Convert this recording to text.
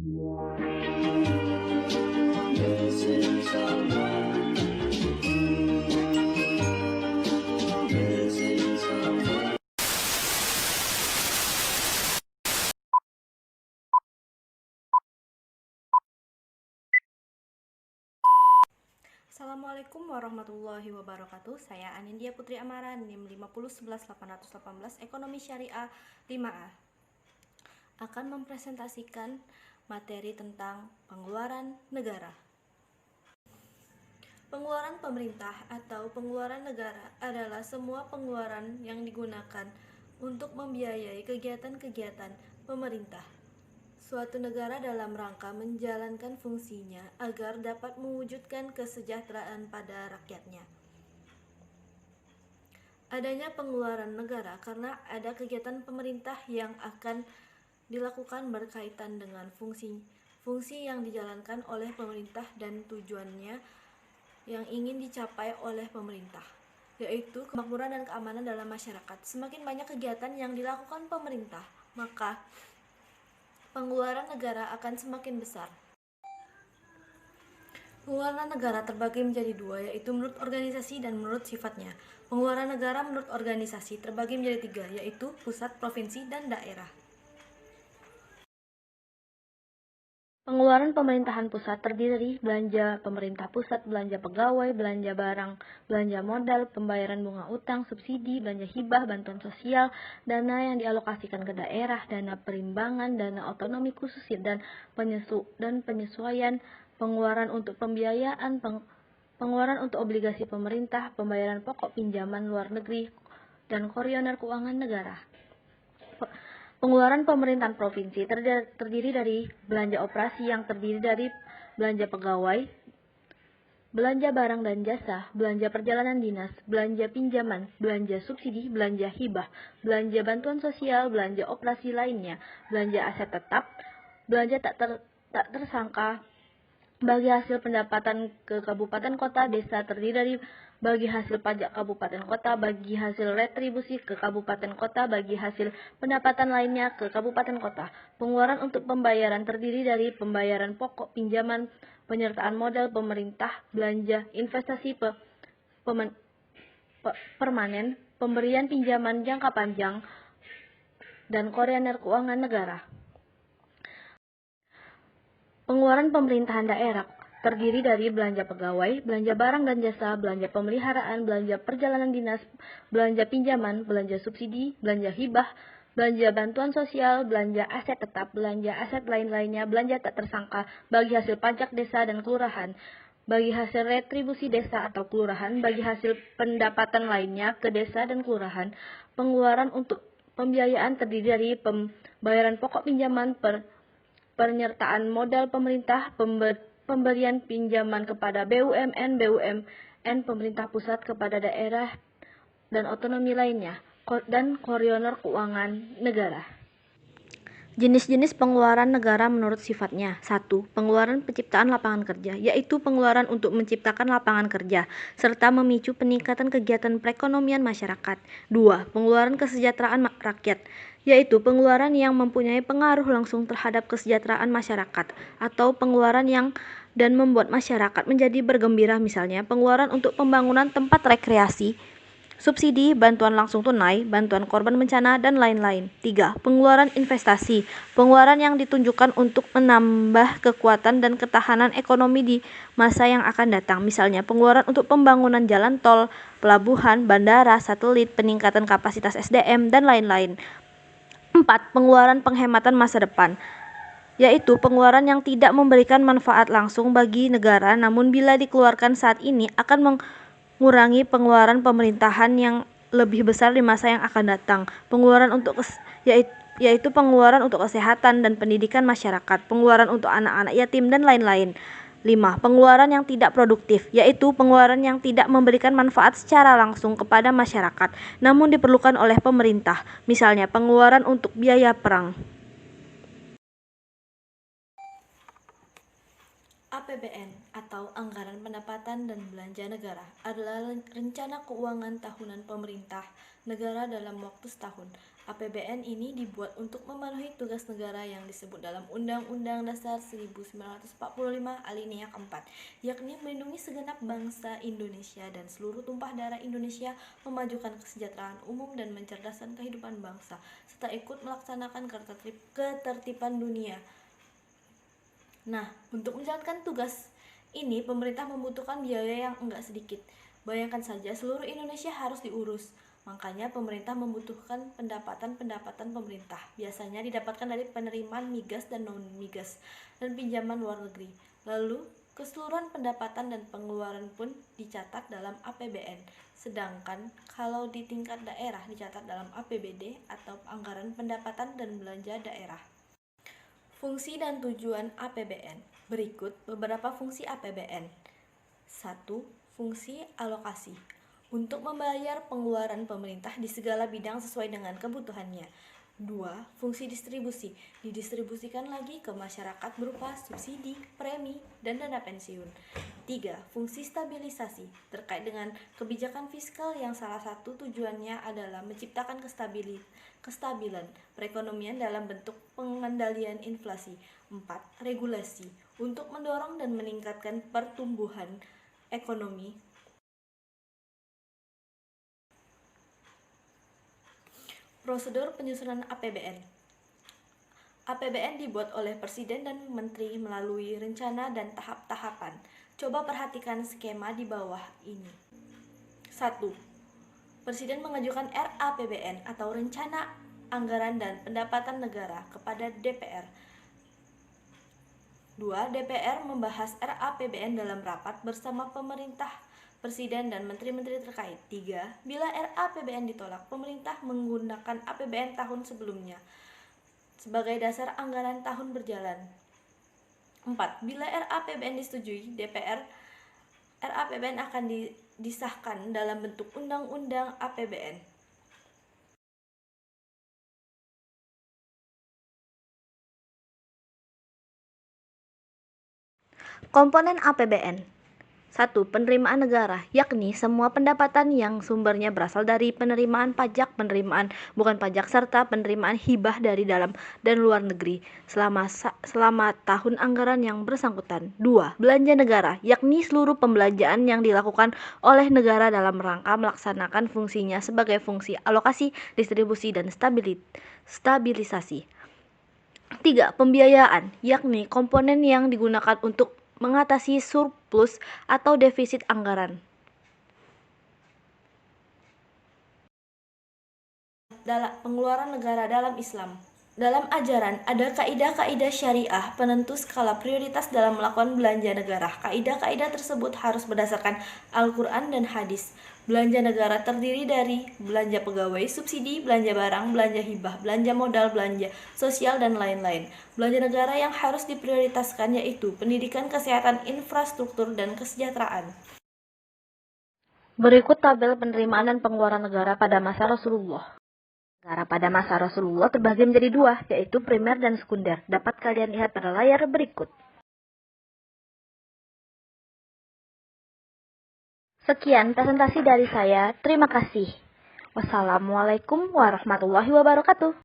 Assalamualaikum warahmatullahi wabarakatuh. Saya Anindya Putri Amara, NIM 5011818, Ekonomi Syariah 5A. Akan mempresentasikan materi tentang pengeluaran negara. Pengeluaran pemerintah atau pengeluaran negara adalah semua pengeluaran yang digunakan untuk membiayai kegiatan-kegiatan pemerintah suatu negara dalam rangka menjalankan fungsinya agar dapat mewujudkan kesejahteraan pada rakyatnya. Adanya pengeluaran negara karena ada kegiatan pemerintah yang akan dilakukan berkaitan dengan fungsi yang dijalankan oleh pemerintah dan tujuannya yang ingin dicapai oleh pemerintah, yaitu kemakmuran dan keamanan dalam masyarakat. Semakin banyak kegiatan yang dilakukan pemerintah, maka pengeluaran negara akan semakin besar. Pengeluaran negara terbagi menjadi dua, yaitu menurut organisasi dan menurut sifatnya. Pengeluaran negara menurut organisasi terbagi menjadi tiga, yaitu pusat, provinsi, dan daerah. Pengeluaran pemerintahan pusat terdiri dari belanja pemerintah pusat, belanja pegawai, belanja barang, belanja modal, pembayaran bunga utang, subsidi, belanja hibah, bantuan sosial, dana yang dialokasikan ke daerah, dana perimbangan, dana otonomi khusus dan penyesuaian, pengeluaran untuk pembiayaan, pengeluaran untuk obligasi pemerintah, pembayaran pokok pinjaman luar negeri, dan koordinator keuangan negara. Pengeluaran pemerintahan provinsi terdiri dari belanja operasi yang terdiri dari belanja pegawai, belanja barang dan jasa, belanja perjalanan dinas, belanja pinjaman, belanja subsidi, belanja hibah, belanja bantuan sosial, belanja operasi lainnya, belanja aset tetap, belanja tak tersangka, bagi hasil pendapatan ke kabupaten kota desa terdiri dari bagi hasil pajak kabupaten kota, bagi hasil retribusi ke kabupaten kota, bagi hasil pendapatan lainnya ke kabupaten kota. Pengeluaran untuk pembayaran terdiri dari pembayaran pokok pinjaman, penyertaan modal pemerintah, belanja investasi permanen, pemberian pinjaman jangka panjang, dan koordinator keuangan negara. Pengeluaran pemerintahan daerah terdiri dari belanja pegawai, belanja barang dan jasa, belanja pemeliharaan, belanja perjalanan dinas, belanja pinjaman, belanja subsidi, belanja hibah, belanja bantuan sosial, belanja aset tetap, belanja aset lain-lainnya, belanja tak tersangka, bagi hasil pajak desa dan kelurahan, bagi hasil retribusi desa atau kelurahan, bagi hasil pendapatan lainnya ke desa dan kelurahan. Pengeluaran untuk pembiayaan terdiri dari pembayaran pokok pinjaman, penyertaan modal pemerintah, pemberian pinjaman kepada BUMN, pemerintah pusat kepada daerah dan otonomi lainnya, dan koordinator keuangan negara. Jenis-jenis pengeluaran negara menurut sifatnya. 1. Pengeluaran penciptaan lapangan kerja, yaitu pengeluaran untuk menciptakan lapangan kerja, serta memicu peningkatan kegiatan perekonomian masyarakat. 2. Pengeluaran kesejahteraan rakyat, yaitu pengeluaran yang mempunyai pengaruh langsung terhadap kesejahteraan masyarakat, atau pengeluaran yang dan membuat masyarakat menjadi bergembira, misalnya pengeluaran untuk pembangunan tempat rekreasi, subsidi, bantuan langsung tunai, bantuan korban bencana, dan lain-lain. 3. Pengeluaran investasi, pengeluaran yang ditunjukkan untuk menambah kekuatan dan ketahanan ekonomi di masa yang akan datang, misalnya pengeluaran untuk pembangunan jalan tol, pelabuhan, bandara, satelit, peningkatan kapasitas SDM, dan lain-lain. 4. Pengeluaran penghematan masa depan, yaitu pengeluaran yang tidak memberikan manfaat langsung bagi negara, namun bila dikeluarkan saat ini akan mengurangi pengeluaran pemerintahan yang lebih besar di masa yang akan datang. Pengeluaran untuk yaitu pengeluaran untuk kesehatan dan pendidikan masyarakat, pengeluaran untuk anak-anak yatim, dan lain-lain. 5. Pengeluaran yang tidak produktif, yaitu pengeluaran yang tidak memberikan manfaat secara langsung kepada masyarakat, namun diperlukan oleh pemerintah, misalnya pengeluaran untuk biaya perang. APBN atau Anggaran Pendapatan dan Belanja Negara adalah rencana keuangan tahunan pemerintah negara dalam waktu setahun. APBN ini dibuat untuk memenuhi tugas negara yang disebut dalam Undang-Undang Dasar 1945 Alinea keempat, yakni melindungi segenap bangsa Indonesia dan seluruh tumpah darah Indonesia, memajukan kesejahteraan umum dan mencerdaskan kehidupan bangsa, serta ikut melaksanakan ketertiban dunia. Nah, untuk menjalankan tugas ini, pemerintah membutuhkan biaya yang enggak sedikit. Bayangkan saja, seluruh Indonesia harus diurus. Makanya pemerintah membutuhkan pendapatan pemerintah. Biasanya didapatkan dari penerimaan migas dan non-migas, dan pinjaman luar negeri. Lalu, keseluruhan pendapatan dan pengeluaran pun dicatat dalam APBN. Sedangkan kalau di tingkat daerah dicatat dalam APBD atau Anggaran Pendapatan dan Belanja Daerah. Fungsi dan tujuan APBN. Berikut beberapa fungsi APBN. 1. Fungsi alokasi. Untuk membayar pengeluaran pemerintah di segala bidang sesuai dengan kebutuhannya. 2. Fungsi distribusi. Didistribusikan lagi ke masyarakat berupa subsidi, premi, dan dana pensiun. 3. Fungsi stabilisasi. Terkait dengan kebijakan fiskal yang salah satu tujuannya adalah menciptakan kestabilan perekonomian dalam bentuk pengendalian inflasi. 4. Regulasi. Untuk mendorong dan meningkatkan pertumbuhan ekonomi. Prosedur penyusunan APBN. APBN dibuat oleh Presiden dan Menteri melalui rencana dan tahap-tahapan. Coba perhatikan skema di bawah ini. 1. Presiden mengajukan RAPBN atau Rencana Anggaran dan Pendapatan Negara kepada DPR. 2. DPR membahas RAPBN dalam rapat bersama pemerintah, Presiden, dan menteri-menteri terkait. 3. Bila RAPBN ditolak, pemerintah menggunakan APBN tahun sebelumnya sebagai dasar anggaran tahun berjalan. 4. Bila RAPBN disetujui, DPR, RAPBN akan disahkan dalam bentuk Undang-Undang APBN. Komponen APBN. 1. Penerimaan negara, yakni semua pendapatan yang sumbernya berasal dari penerimaan pajak, penerimaan bukan pajak, serta penerimaan hibah dari dalam dan luar negeri selama tahun anggaran yang bersangkutan. 2. Belanja negara, yakni seluruh pembelanjaan yang dilakukan oleh negara dalam rangka melaksanakan fungsinya sebagai fungsi alokasi, distribusi, dan stabilisasi. 3. Pembiayaan, yakni komponen yang digunakan untuk mengatasi surplus atau defisit anggaran. Pengeluaran negara dalam Islam. Dalam ajaran, ada kaidah-kaidah syariah penentu skala prioritas dalam melakukan belanja negara. Kaidah-kaidah tersebut harus berdasarkan Al-Quran dan hadis. Belanja negara terdiri dari belanja pegawai, subsidi, belanja barang, belanja hibah, belanja modal, belanja sosial, dan lain-lain. Belanja negara yang harus diprioritaskan yaitu pendidikan, kesehatan, infrastruktur, dan kesejahteraan. Berikut tabel penerimaan dan pengeluaran negara pada masa Rasulullah. Negara pada masa Rasulullah terbagi menjadi dua, yaitu primer dan sekunder. Dapat kalian lihat pada layar berikut. Sekian presentasi dari saya. Terima kasih. Wassalamualaikum warahmatullahi wabarakatuh.